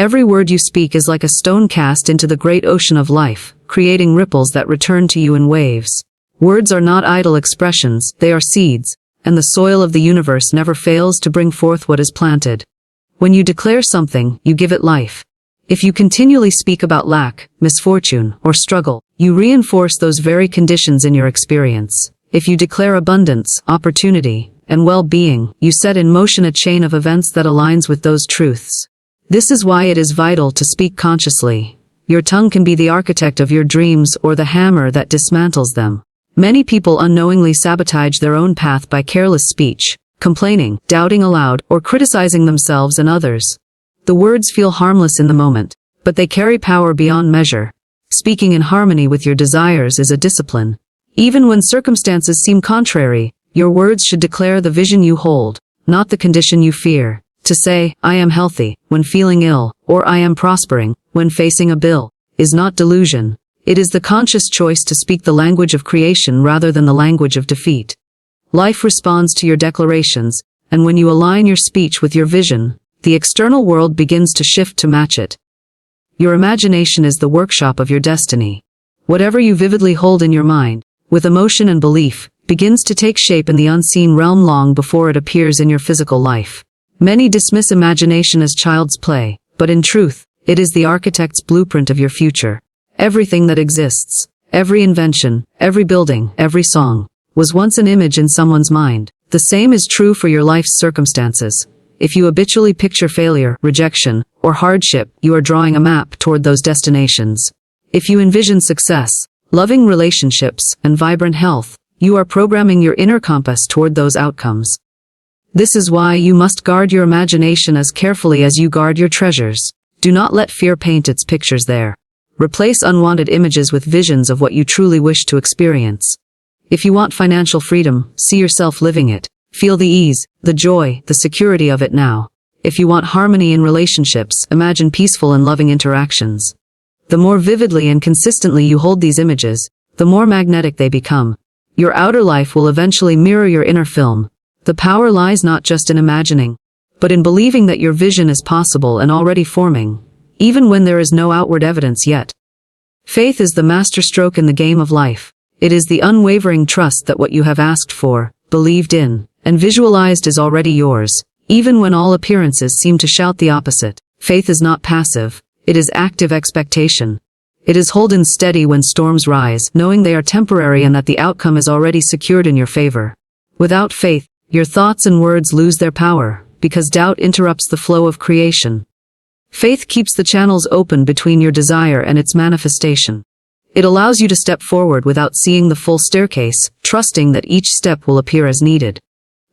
Every word you speak is like a stone cast into the great ocean of life, creating ripples that return to you in waves. Words are not idle expressions, they are seeds, and the soil of the universe never fails to bring forth what is planted. When you declare something, you give it life. If you continually speak about lack, misfortune, or struggle, you reinforce those very conditions in your experience. If you declare abundance, opportunity, and well-being, you set in motion a chain of events that aligns with those truths. This is why it is vital to speak consciously. Your tongue can be the architect of your dreams or the hammer that dismantles them. Many people unknowingly sabotage their own path by careless speech, complaining, doubting aloud, or criticizing themselves and others. The words feel harmless in the moment, but they carry power beyond measure. Speaking in harmony with your desires is a discipline. Even when circumstances seem contrary, your words should declare the vision you hold, not the condition you fear. To say, "I am healthy," when feeling ill, or "I am prospering," when facing a bill, is not delusion. It is the conscious choice to speak the language of creation rather than the language of defeat. Life responds to your declarations, and when you align your speech with your vision, the external world begins to shift to match it. Your imagination is the workshop of your destiny. Whatever you vividly hold in your mind, with emotion and belief, begins to take shape in the unseen realm long before it appears in your physical life. Many dismiss imagination as child's play, but in truth, it is the architect's blueprint of your future. Everything that exists, every invention, every building, every song, was once an image in someone's mind. The same is true for your life's circumstances. If you habitually picture failure, rejection, or hardship, you are drawing a map toward those destinations. If you envision success, loving relationships, and vibrant health, you are programming your inner compass toward those outcomes. This is why you must guard your imagination as carefully as you guard your treasures. Do not let fear paint its pictures there. Replace unwanted images with visions of what you truly wish to experience. If you want financial freedom, see yourself living it. Feel the ease, the joy, the security of it now. If you want harmony in relationships, imagine peaceful and loving interactions. The more vividly and consistently you hold these images, the more magnetic they become. Your outer life will eventually mirror your inner film. The power lies not just in imagining, but in believing that your vision is possible and already forming, even when there is no outward evidence yet. Faith is the masterstroke in the game of life. It is the unwavering trust that what you have asked for, believed in, and visualized is already yours, even when all appearances seem to shout the opposite. Faith is not passive, it is active expectation. It is holding steady when storms rise, knowing they are temporary and that the outcome is already secured in your favor. Without faith, your thoughts and words lose their power, because doubt interrupts the flow of creation. Faith keeps the channels open between your desire and its manifestation. It allows you to step forward without seeing the full staircase, trusting that each step will appear as needed.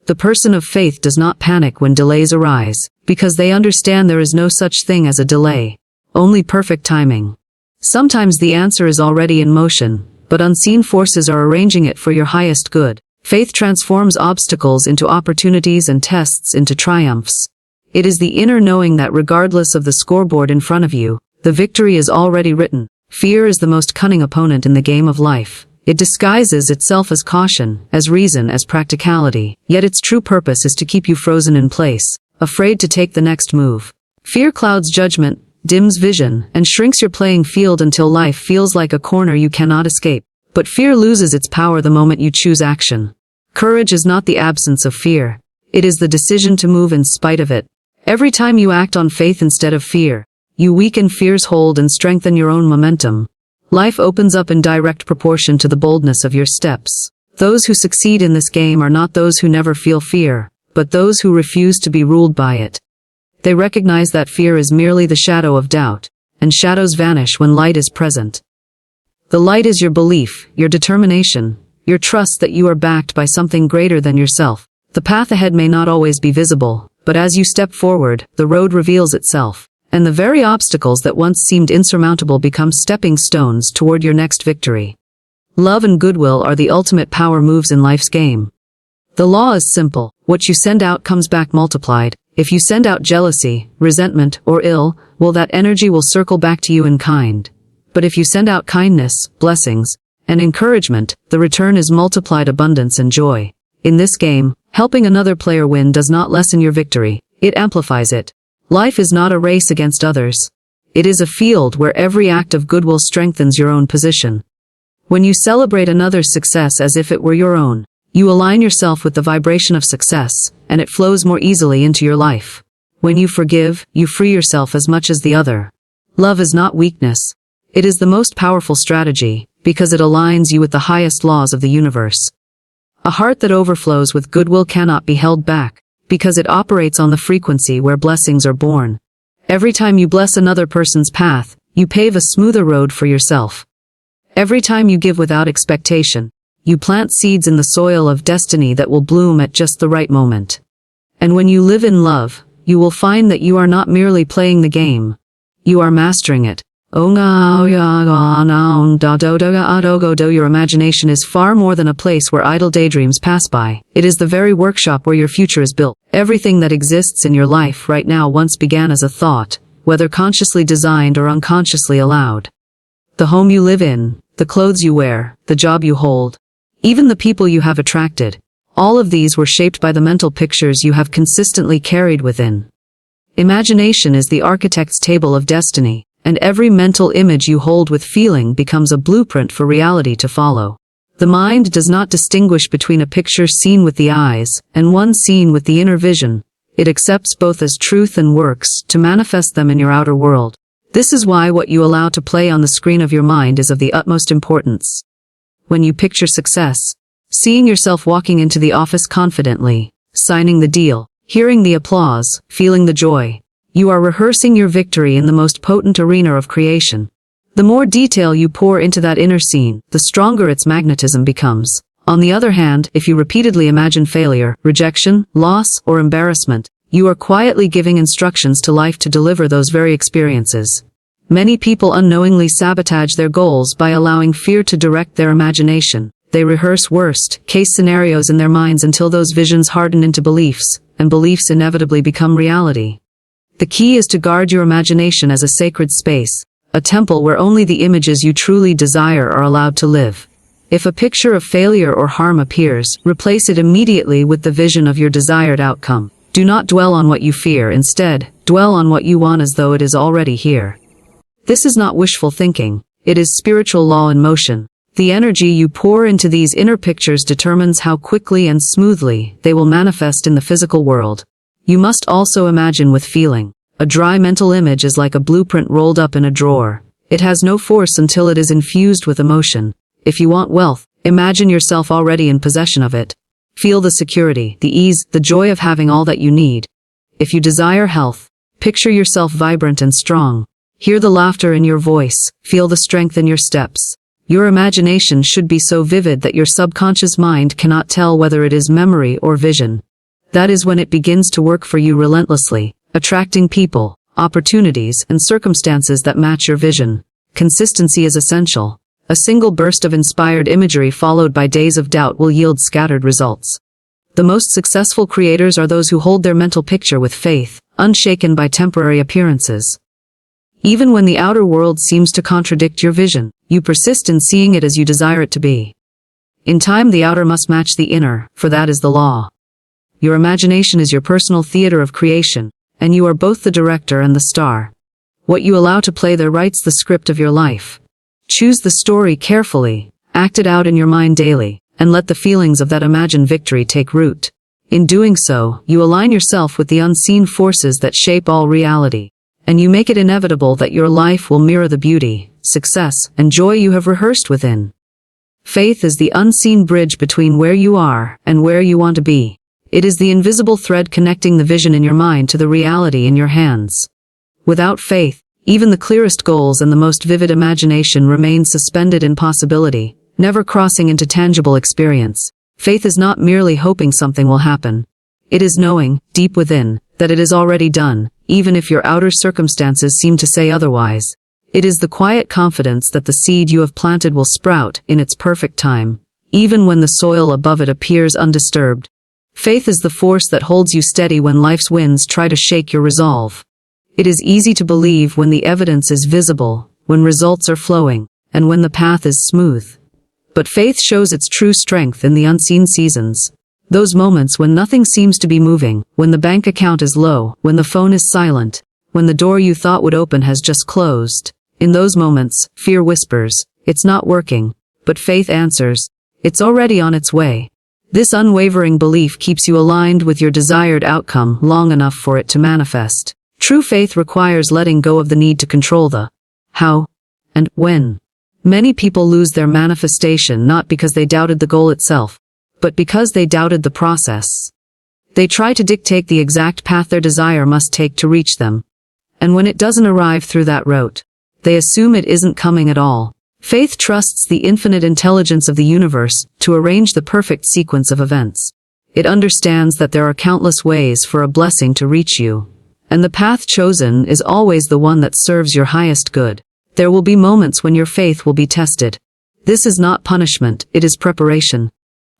The person of faith does not panic when delays arise, because they understand there is no such thing as a delay, only perfect timing. Sometimes the answer is already in motion, but unseen forces are arranging it for your highest good. Faith transforms obstacles into opportunities and tests into triumphs. It is the inner knowing that regardless of the scoreboard in front of you, the victory is already written. Fear is the most cunning opponent in the game of life. It disguises itself as caution, as reason, as practicality, yet its true purpose is to keep you frozen in place, afraid to take the next move. Fear clouds judgment, dims vision, and shrinks your playing field until life feels like a corner you cannot escape. But fear loses its power the moment you choose action. Courage is not the absence of fear. It is the decision to move in spite of it. Every time you act on faith instead of fear, you weaken fear's hold and strengthen your own momentum. Life opens up in direct proportion to the boldness of your steps. Those who succeed in this game are not those who never feel fear, but those who refuse to be ruled by it. They recognize that fear is merely the shadow of doubt, and shadows vanish when light is present. The light is your belief, your determination, your trust that you are backed by something greater than yourself. The path ahead may not always be visible, but as you step forward, the road reveals itself, and the very obstacles that once seemed insurmountable become stepping stones toward your next victory. Love and goodwill are the ultimate power moves in life's game. The law is simple: what you send out comes back multiplied. If you send out jealousy, resentment, or ill, well, that energy will circle back to you in kind. But if you send out kindness, blessings, and encouragement, the return is multiplied abundance and joy. In this game, helping another player win does not lessen your victory, it amplifies it. Life is not a race against others. It is a field where every act of goodwill strengthens your own position. When you celebrate another's success as if it were your own, you align yourself with the vibration of success, and it flows more easily into your life. When you forgive, you free yourself as much as the other. Love is not weakness. It is the most powerful strategy, because it aligns you with the highest laws of the universe. A heart that overflows with goodwill cannot be held back, because it operates on the frequency where blessings are born. Every time you bless another person's path, you pave a smoother road for yourself. Every time you give without expectation, you plant seeds in the soil of destiny that will bloom at just the right moment. And when you live in love, you will find that you are not merely playing the game. You are mastering it. Your imagination is far more than a place where idle daydreams pass by. It is the very workshop where your future is built. Everything that exists in your life right now once began as a thought, whether consciously designed or unconsciously allowed. The home you live in, the clothes you wear, the job you hold, even the people you have attracted, all of these were shaped by the mental pictures you have consistently carried within. Imagination is the architect's table of destiny, and every mental image you hold with feeling becomes a blueprint for reality to follow. The mind does not distinguish between a picture seen with the eyes and one seen with the inner vision. It accepts both as truth and works to manifest them in your outer world. This is why what you allow to play on the screen of your mind is of the utmost importance. When you picture success, seeing yourself walking into the office confidently, signing the deal, hearing the applause, feeling the joy, you are rehearsing your victory in the most potent arena of creation. The more detail you pour into that inner scene, the stronger its magnetism becomes. On the other hand, if you repeatedly imagine failure, rejection, loss, or embarrassment, you are quietly giving instructions to life to deliver those very experiences. Many people unknowingly sabotage their goals by allowing fear to direct their imagination. They rehearse worst-case scenarios in their minds until those visions harden into beliefs, and beliefs inevitably become reality. The key is to guard your imagination as a sacred space, a temple where only the images you truly desire are allowed to live. If a picture of failure or harm appears, replace it immediately with the vision of your desired outcome. Do not dwell on what you fear, instead, dwell on what you want as though it is already here. This is not wishful thinking, it is spiritual law in motion. The energy you pour into these inner pictures determines how quickly and smoothly they will manifest in the physical world. You must also imagine with feeling. A dry mental image is like a blueprint rolled up in a drawer. It has no force until it is infused with emotion. If you want wealth, imagine yourself already in possession of it. Feel the security, the ease, the joy of having all that you need. If you desire health, picture yourself vibrant and strong. Hear the laughter in your voice, feel the strength in your steps. Your imagination should be so vivid that your subconscious mind cannot tell whether it is memory or vision. That is when it begins to work for you relentlessly, attracting people, opportunities, and circumstances that match your vision. Consistency is essential. A single burst of inspired imagery followed by days of doubt will yield scattered results. The most successful creators are those who hold their mental picture with faith, unshaken by temporary appearances. Even when the outer world seems to contradict your vision, you persist in seeing it as you desire it to be. In time, the outer must match the inner, for that is the law. Your imagination is your personal theater of creation, and you are both the director and the star. What you allow to play there writes the script of your life. Choose the story carefully, act it out in your mind daily, and let the feelings of that imagined victory take root. In doing so, you align yourself with the unseen forces that shape all reality, and you make it inevitable that your life will mirror the beauty, success, and joy you have rehearsed within. Faith is the unseen bridge between where you are and where you want to be. It is the invisible thread connecting the vision in your mind to the reality in your hands. Without faith, even the clearest goals and the most vivid imagination remain suspended in possibility, never crossing into tangible experience. Faith is not merely hoping something will happen. It is knowing, deep within, that it is already done, even if your outer circumstances seem to say otherwise. It is the quiet confidence that the seed you have planted will sprout in its perfect time, even when the soil above it appears undisturbed. Faith is the force that holds you steady when life's winds try to shake your resolve. It is easy to believe when the evidence is visible, when results are flowing, and when the path is smooth. But faith shows its true strength in the unseen seasons. Those moments when nothing seems to be moving, when the bank account is low, when the phone is silent, when the door you thought would open has just closed. In those moments, fear whispers, "It's not working." But faith answers, "It's already on its way." This unwavering belief keeps you aligned with your desired outcome long enough for it to manifest. True faith requires letting go of the need to control the how and when. Many people lose their manifestation not because they doubted the goal itself, but because they doubted the process. They try to dictate the exact path their desire must take to reach them. And when it doesn't arrive through that route, they assume it isn't coming at all. Faith trusts the infinite intelligence of the universe to arrange the perfect sequence of events. It understands that there are countless ways for a blessing to reach you, and the path chosen is always the one that serves your highest good. There will be moments when your faith will be tested. This is not punishment, it is preparation.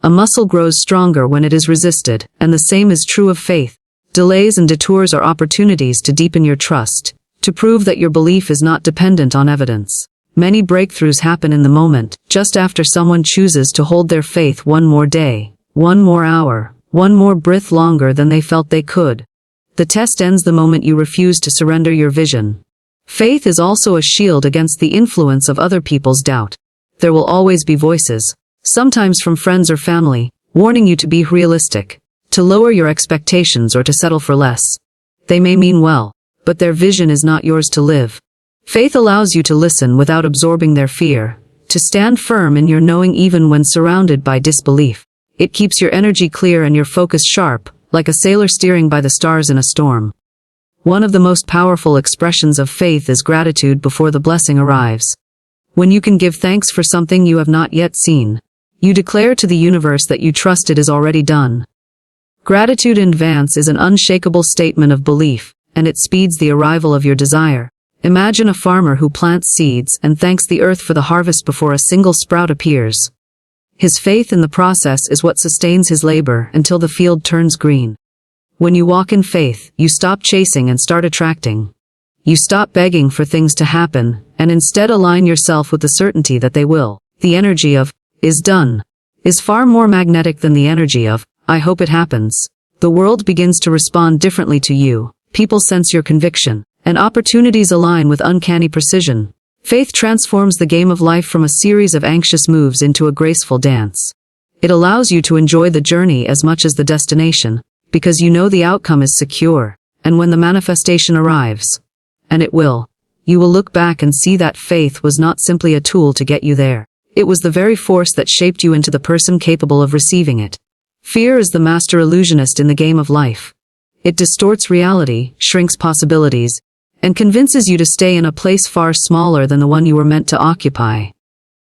A muscle grows stronger when it is resisted, and the same is true of faith. Delays and detours are opportunities to deepen your trust, to prove that your belief is not dependent on evidence. Many breakthroughs happen in the moment, just after someone chooses to hold their faith one more day, one more hour, one more breath longer than they felt they could. The test ends the moment you refuse to surrender your vision. Faith is also a shield against the influence of other people's doubt. There will always be voices, sometimes from friends or family, warning you to be realistic, to lower your expectations or to settle for less. They may mean well, but their vision is not yours to live. Faith allows you to listen without absorbing their fear, to stand firm in your knowing even when surrounded by disbelief. It keeps your energy clear and your focus sharp, like a sailor steering by the stars in a storm. One of the most powerful expressions of faith is gratitude before the blessing arrives. When you can give thanks for something you have not yet seen, you declare to the universe that you trust it is already done. Gratitude in advance is an unshakable statement of belief, and it speeds the arrival of your desire. Imagine a farmer who plants seeds and thanks the earth for the harvest before a single sprout appears. His faith in the process is what sustains his labor until the field turns green. When you walk in faith, you stop chasing and start attracting. You stop begging for things to happen, and instead align yourself with the certainty that they will. The energy of, "is done," is far more magnetic than the energy of, "I hope it happens." The world begins to respond differently to you, people sense your conviction, and opportunities align with uncanny precision. Faith transforms the game of life from a series of anxious moves into a graceful dance. It allows you to enjoy the journey as much as the destination, because you know the outcome is secure, and when the manifestation arrives, and it will, you will look back and see that faith was not simply a tool to get you there. It was the very force that shaped you into the person capable of receiving it. Fear is the master illusionist in the game of life. It distorts reality, shrinks possibilities, and convinces you to stay in a place far smaller than the one you were meant to occupy.